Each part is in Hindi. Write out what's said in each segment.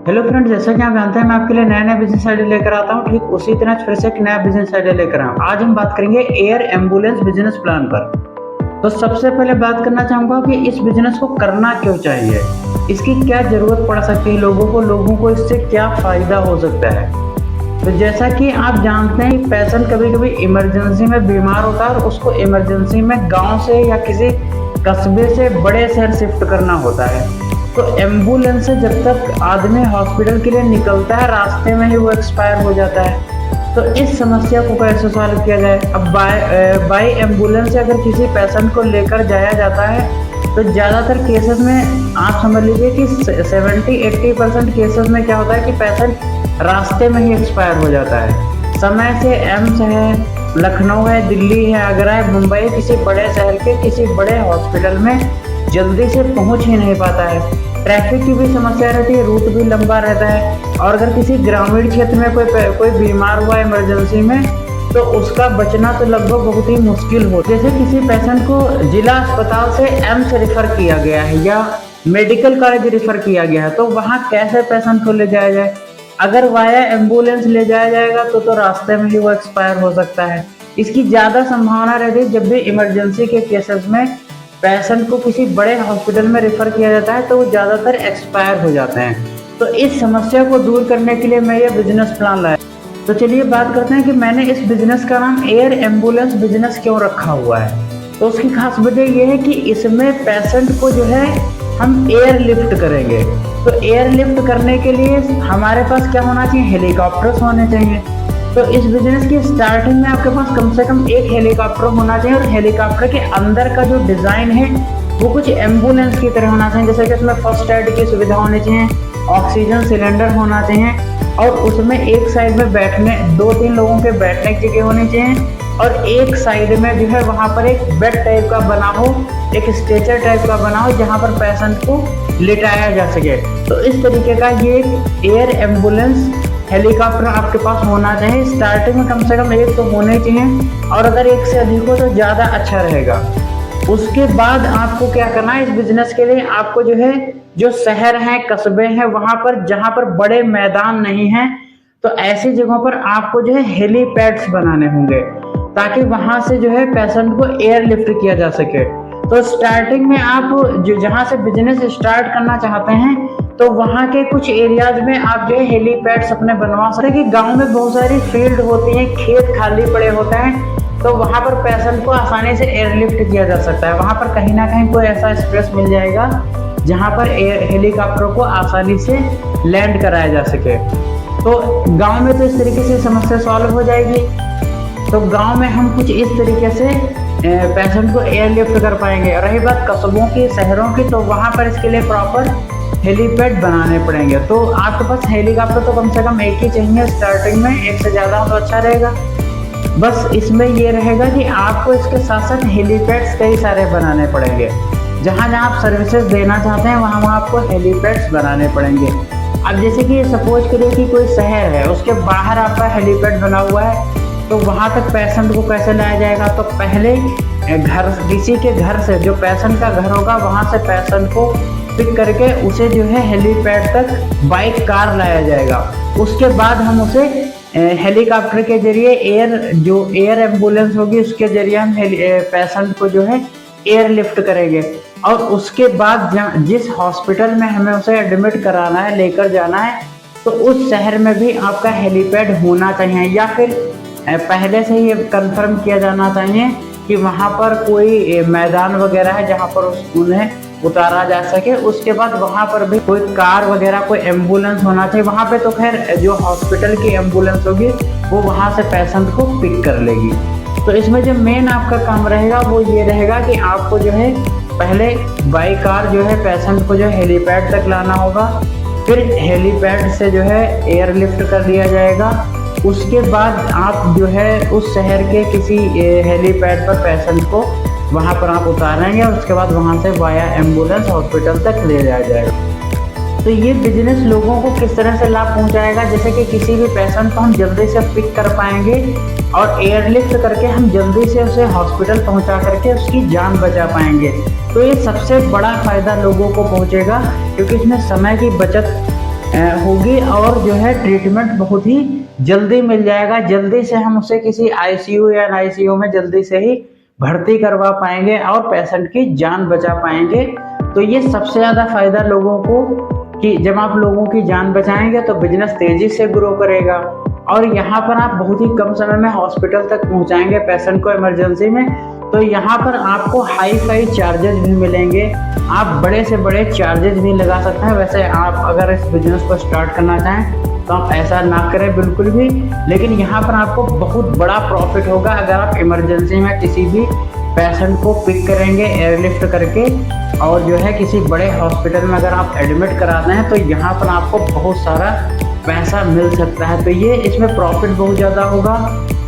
हेलो फ्रेंड्स, जैसा कि आप जानते हैं मैं आपके लिए नया नया बिजनेस आइडिया लेकर आता हूँ। ठीक उसी तरह फिर से एक नया बिजनेस आइडिया लेकर आऊँ। आज हम बात करेंगे एयर एम्बुलेंस बिजनेस प्लान पर। तो सबसे पहले बात करना चाहूँगा कि इस बिजनेस को करना क्यों चाहिए, इसकी क्या ज़रूरत पड़ सकती है लोगों को इससे क्या फ़ायदा हो सकता है। तो जैसा कि आप जानते हैं, पेशेंट कभी कभी इमरजेंसी में बीमार होता है और उसको इमरजेंसी में गाँव से या किसी कस्बे से बड़े शहर शिफ्ट करना होता है। तो एम्बुलेंस से जब तक आदमी हॉस्पिटल के लिए निकलता है, रास्ते में ही वो एक्सपायर हो जाता है। तो इस समस्या को कैसे सॉल्व किया जाए। अब बाय एम्बुलेंस से अगर किसी पेशेंट को लेकर जाया जाता है तो ज़्यादातर केसेस में आप समझ लीजिए कि 70-80% केसेस में क्या होता है कि पेशेंट रास्ते में ही एक्सपायर हो जाता है। समय से एम्स है, लखनऊ है, दिल्ली है, आगरा है, मुंबई, किसी बड़े शहर के किसी बड़े हॉस्पिटल में जल्दी से पहुंच ही नहीं पाता है। ट्रैफिक की भी समस्या रहती है, रूट भी लंबा रहता है। और अगर किसी ग्रामीण क्षेत्र में कोई बीमार हुआ इमरजेंसी में, तो उसका बचना तो लगभग बहुत ही मुश्किल हो। जैसे किसी पेशेंट को जिला अस्पताल से एम्स रेफर किया गया है या मेडिकल कॉलेज रेफर किया गया है, तो वहाँ कैसे पेशेंट को ले जाया जाए। अगर वाया एम्बुलेंस ले जाया जाएगा तो रास्ते में ही वो एक्सपायर हो सकता है। इसकी ज़्यादा संभावना रहती है जब भी इमरजेंसी के केसेस में पेशेंट को किसी बड़े हॉस्पिटल में रेफर किया जाता है तो वो ज़्यादातर एक्सपायर हो जाते हैं। तो इस समस्या को दूर करने के लिए मैं ये बिजनेस प्लान लाया। तो चलिए बात करते हैं कि मैंने इस बिजनेस का नाम एयर एम्बुलेंस बिजनेस क्यों रखा हुआ है। तो उसकी खास वजह यह है कि इसमें पेशेंट को जो है हम एयर लिफ्ट करेंगे। तो एयर लिफ्ट करने के लिए हमारे पास क्या होना चाहिए, हेलीकॉप्टर्स होने चाहिए। तो इस बिजनेस की स्टार्टिंग में आपके पास कम से कम एक हेलीकॉप्टर होना चाहिए और हेलीकॉप्टर के अंदर का जो डिज़ाइन है वो कुछ एम्बुलेंस की तरह होना चाहिए। जैसे कि उसमें फर्स्ट एड की सुविधा होनी चाहिए, ऑक्सीजन सिलेंडर होना चाहिए और उसमें एक साइड में बैठने 2-3 लोगों के बैठने की जगह होनी चाहिए और एक साइड में जो है वहाँ पर एक बेड टाइप का बना हो, एक स्ट्रेचर टाइप का बना हो जहाँ पर पेशेंट को लिटाया जा सके। तो इस तरीके का ये एयर एम्बुलेंस हेलीकॉप्टर आपके पास होना चाहिए। स्टार्टिंग में कम से कम एक तो होने चाहिए और अगर एक से अधिक हो तो ज़्यादा अच्छा रहेगा। उसके बाद आपको क्या करना है, इस बिजनेस के लिए आपको जो है जो शहर हैं, कस्बे हैं, वहाँ पर जहाँ पर बड़े मैदान नहीं हैं, तो ऐसी जगहों पर आपको जो है हेलीपैड्स बनाने होंगे ताकि वहाँ से जो है पेशेंट को एयर लिफ्ट किया जा सके। तो स्टार्टिंग में आप जो जहाँ से बिजनेस स्टार्ट करना चाहते हैं तो वहाँ के कुछ एरियाज में आप जो है हेलीपैड्स अपने बनवा सकते हैं। कि गांव में बहुत सारी फील्ड होती हैं, खेत खाली पड़े होते हैं, तो वहाँ पर पेशेंट को आसानी से एयरलिफ्ट किया जा सकता है। वहाँ पर कहीं ना कहीं कोई ऐसा स्पेस मिल जाएगा जहाँ पर हेलीकॉप्टर को आसानी से लैंड कराया जा सके। तो गाँव में तो इस तरीके से समस्या सॉल्व हो जाएगी। तो गाँव में हम कुछ इस तरीके से पेशेंट को एयरलिफ्ट कर पाएंगे। रही बात कस्बों की, शहरों की, तो वहाँ पर इसके लिए प्रॉपर हेलीपैड बनाने पड़ेंगे। तो आपके पास हेलीकॉप्टर तो कम से कम एक ही चाहिए स्टार्टिंग में, एक से ज़्यादा हो तो अच्छा रहेगा। बस इसमें ये रहेगा कि आपको इसके साथ साथ हेलीपैड्स कई सारे बनाने पड़ेंगे। जहाँ जहाँ आप सर्विसेज देना चाहते हैं वहाँ वहाँ आपको हेलीपैड्स बनाने पड़ेंगे। अब जैसे कि सपोज करिए कि कोई शहर है, उसके बाहर आपका हेलीपैड बना हुआ है, तो वहाँ तक पेशेंट को कैसे लाया जाएगा। तो पहले किसी के घर से, जो पेशेंट का घर होगा, वहाँ से पेशेंट को पिक करके उसे जो है हेलीपैड तक बाइक कार लाया जाएगा। उसके बाद हम उसे हेलीकॉप्टर के जरिए एयर एम्बुलेंस होगी उसके जरिए हम पेशेंट को जो है एयर लिफ्ट करेंगे। और उसके बाद जिस हॉस्पिटल में हमें उसे एडमिट कराना है, लेकर जाना है, तो उस शहर में भी आपका हेलीपैड होना चाहिए या फिर पहले से ही कंफर्म किया जाना चाहिए कि वहाँ पर कोई मैदान वगैरह है जहाँ पर उन्हें उतारा जा सके। उसके बाद वहाँ पर भी कोई कार वगैरह, कोई एम्बुलेंस होना चाहिए। वहाँ पे तो खैर जो हॉस्पिटल की एम्बुलेंस होगी वो वहाँ से पेशेंट को पिक कर लेगी। तो इसमें जो मेन आपका काम रहेगा वो ये रहेगा कि आपको जो है पहले बाई कार जो है पेशेंट को जो है हेलीपैड तक लाना होगा, फिर हेलीपैड से जो है एयर लिफ्ट कर दिया जाएगा। उसके बाद आप जो है उस शहर के किसी हेलीपैड पर पेशेंट को वहाँ पर आप उतारेंगे और उसके बाद वहाँ से वाया एम्बुलेंस हॉस्पिटल तक ले जाया जाएगा। तो ये बिजनेस लोगों को किस तरह से लाभ पहुँचाएगा, जैसे कि किसी भी पेशेंट को हम जल्दी से पिक कर पाएंगे और एयरलिफ्ट करके हम जल्दी से उसे हॉस्पिटल पहुँचा करके उसकी जान बचा पाएंगे। तो ये सबसे बड़ा फ़ायदा लोगों को पहुँचेगा क्योंकि इसमें समय की बचत होगी और जो है ट्रीटमेंट बहुत ही जल्दी मिल जाएगा। जल्दी से हम उसे किसी आईसीयू या एनआईसीयू में जल्दी से ही भर्ती करवा पाएंगे और पेशेंट की जान बचा पाएंगे। तो ये सबसे ज़्यादा फायदा लोगों को कि जब आप लोगों की जान बचाएंगे तो बिजनेस तेजी से ग्रो करेगा और यहाँ पर आप बहुत ही कम समय में हॉस्पिटल तक पहुँचाएंगे पेशेंट को इमरजेंसी में। तो यहाँ पर आपको हाई फाई चार्जेस भी मिलेंगे, आप बड़े से बड़े चार्जेस भी लगा सकते हैं। वैसे आप अगर इस बिजनेस को स्टार्ट करना चाहें तो आप ऐसा ना करें बिल्कुल भी, लेकिन यहाँ पर आपको बहुत बड़ा प्रॉफिट होगा अगर आप इमरजेंसी में किसी भी पेशेंट को पिक करेंगे एयरलिफ्ट करके और जो है किसी बड़े हॉस्पिटल में अगर आप एडमिट कराते हैं तो यहाँ पर आपको बहुत सारा पैसा मिल सकता है। तो ये इसमें प्रॉफिट बहुत ज़्यादा होगा,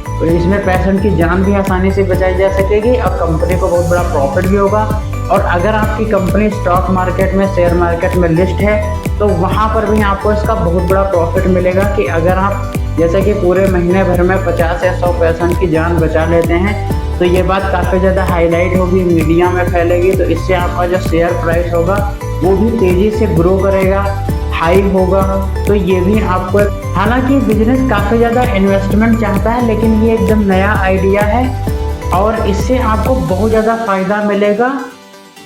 तो इसमें पेशेंट की जान भी आसानी से बचाई जा सकेगी और कंपनी को बहुत बड़ा प्रॉफिट भी होगा। और अगर आपकी कंपनी स्टॉक मार्केट में, शेयर मार्केट में लिस्ट है तो वहाँ पर भी आपको इसका बहुत बड़ा प्रॉफिट मिलेगा कि अगर आप जैसे कि पूरे महीने भर में 50 या 100 पेशेंट की जान बचा लेते हैं तो ये बात काफ़ी ज़्यादा हाईलाइट होगी, मीडिया में फैलेगी। तो इससे आपका जो शेयर प्राइस होगा वो भी तेज़ी से ग्रो करेगा, हाई होगा। तो ये भी आपको, हालांकि बिजनेस काफ़ी ज़्यादा इन्वेस्टमेंट चाहता है लेकिन ये एकदम नया आइडिया है और इससे आपको बहुत ज़्यादा फ़ायदा मिलेगा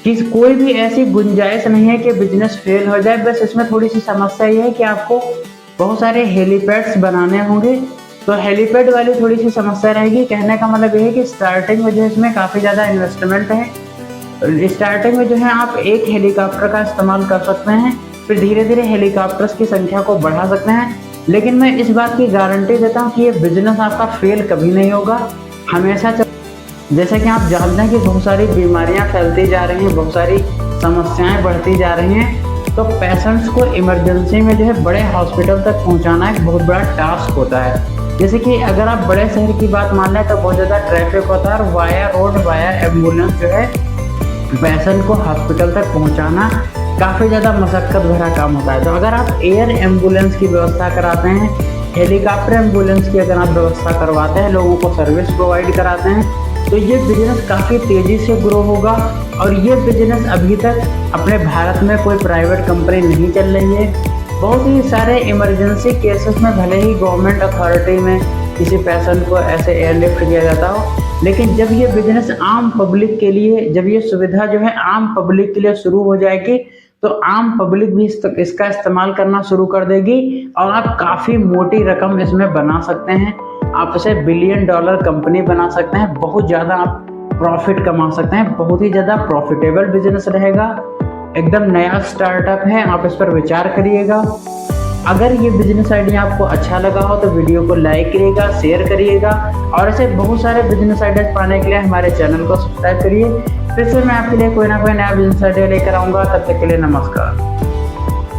कि कोई भी ऐसी गुंजाइश नहीं है कि बिजनेस फेल हो जाए। बस इसमें थोड़ी सी समस्या ये है कि आपको बहुत सारे हेलीपैड्स बनाने होंगे, तो हेलीपैड वाली थोड़ी सी समस्या रहेगी। कहने का मतलब ये है कि स्टार्टिंग में जो है इसमें काफ़ी ज़्यादा इन्वेस्टमेंट है। स्टार्टिंग में जो है आप एक हेलीकॉप्टर का इस्तेमाल कर सकते हैं, फिर धीरे धीरे हेलीकॉप्टर्स की संख्या को बढ़ा सकते हैं। लेकिन मैं इस बात की गारंटी देता हूँ कि ये बिजनेस आपका फेल कभी नहीं होगा, हमेशा जैसा कि आप जानते हैं कि बहुत सारी बीमारियां फैलती जा रही हैं, बहुत सारी समस्याएं बढ़ती जा रही हैं, तो पेशेंट्स को इमरजेंसी में जो है बड़े हॉस्पिटल तक पहुंचाना एक बहुत बड़ा टास्क होता है। जैसे कि अगर आप बड़े शहर की बात मान लें तो बहुत ज़्यादा ट्रैफिक होता है और वाया रोड वाया एम्बुलेंस जो है पेशेंट को हॉस्पिटल तक पहुँचाना काफ़ी ज़्यादा मशक्क़त भरा काम होता है। तो अगर आप एयर एम्बुलेंस की व्यवस्था कराते हैं, हेलीकॉप्टर एम्बुलेंस की अगर आप व्यवस्था करवाते हैं, लोगों को सर्विस प्रोवाइड कराते हैं, तो ये बिजनेस काफ़ी तेज़ी से ग्रो होगा। और ये बिजनेस अभी तक अपने भारत में कोई प्राइवेट कंपनी नहीं चल रही है। बहुत ही सारे इमरजेंसी केसेस में भले ही गवर्नमेंट अथॉरिटी में किसी पेशेंट को ऐसे एयरलिफ्ट किया जाता हो, लेकिन जब ये बिजनेस आम पब्लिक के लिए, जब ये सुविधा जो है आम पब्लिक के लिए शुरू हो जाएगी तो आम पब्लिक भी इसका इस्तेमाल करना शुरू कर देगी और आप काफ़ी मोटी रकम इसमें बना सकते हैं। आप इसे $1 बिलियन कंपनी बना सकते हैं, बहुत ज़्यादा आप प्रॉफिट कमा सकते हैं, बहुत ही ज़्यादा प्रॉफिटेबल बिजनेस रहेगा, एकदम नया स्टार्टअप है। आप इस पर विचार करिएगा। अगर ये बिजनेस आइडिया आपको अच्छा लगा हो तो वीडियो को लाइक करिएगा, शेयर करिएगा और ऐसे बहुत सारे बिजनेस आइडियाज पाने के लिए हमारे चैनल को सब्सक्राइब करिए। फिर से मैं आपके लिए कोई ना कोई नया बिजनेस आइडिया लेकर आऊँगा, तब तक के लिए नमस्कार।